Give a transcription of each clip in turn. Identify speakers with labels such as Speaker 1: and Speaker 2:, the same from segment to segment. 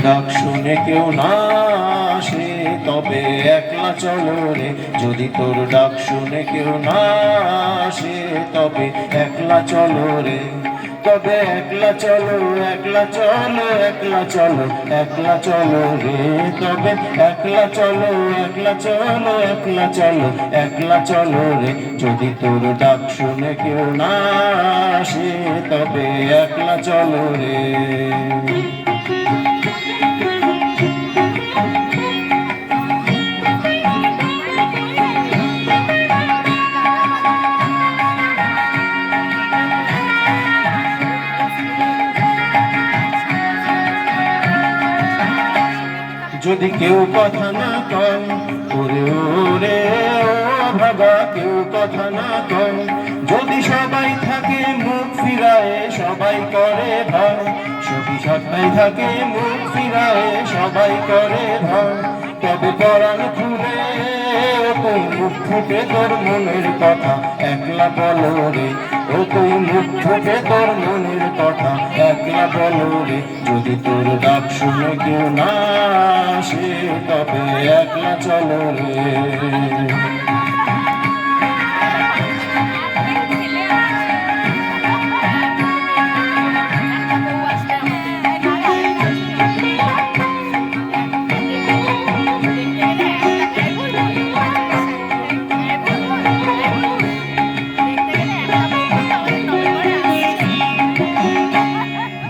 Speaker 1: ডাক শুনে কেউ না আসে তবে একলা চলো রে। যদি তোর ডাক শুনে কেউ না আসে তবে একলা চলো রে। তবে একলা চলো, একলা চলো, একলা চলো, একলা চলো রে। তবে একলা চলো, একলা চলো, একলা চলো, একলা চলো রে। যদি তোর ডাক শুনে কেউ না আসে তবে একলা চলো রে। যদি কেউ কথা না কয় ওরে ওরে ও ভাবা, কেউ কথা না কয়, যদি সবাই থাকে মুখ ফিরায় সবাই করে ভয়, যদি সবাই থাকে মুখ ফিরায় সবাই করে ভয়, তবে পরাণ খুলে তুই মুখ ফুটে তোর মনের কথা একলা বলো রে। ও তুই মুখ ফুটে তোর মনের কথা একলা বলো রে। যদি তোর ডাক শুনে কেউ না আসে তবে একলা চলো রে।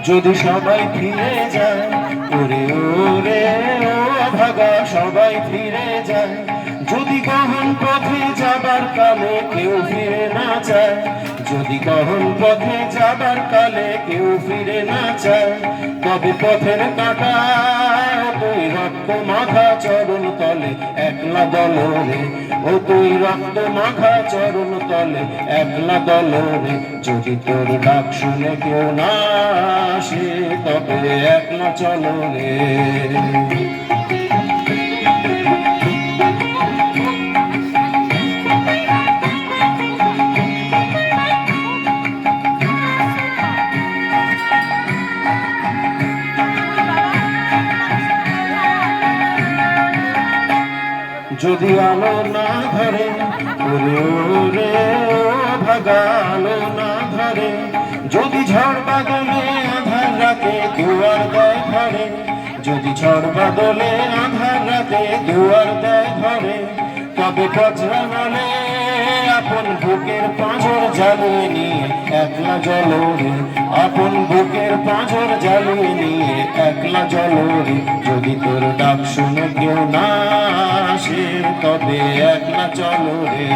Speaker 1: যদি সবাই ফিরে যায় ওরে ওরে ও ভাগা, সবাই ফিরে যায়, যদি গহন পথে যাবার কালে কেউ ফিরে না চায়, যদি গহন পথে যাবার কালে কেউ ফিরে না চায়, তবে পথের কাঁটায় তুই রক্ত মাখা চরণ তলে একলা দল রে। ও তুই রক্ত মাখা চরণ তলে একলা দল রে। যদি তোর ডাক শুনে কেউ না আসে তবে একলা চলো রে। যদি আলো না ধরে ওরে ওরে ও ভাগা, আলো না ধরে, যদি ঝড় বাদলে আধার রাতে দুয়ার দেয় ঘরে, যদি ঝড় বাদলে আধার রাতে দুয়ার দেয় ঘরে, তবে পচরা নলে আপন বুকের পাঁজর জ্বালিয়ে নিয়ে একলা জ্বলো রে। আপন বুকের পাঁজর জ্বালিয়ে নিয়ে একলা জ্বলো রে। যদি তোর ডাক শুনে কেউ না আসে তবে একলা চলো রে।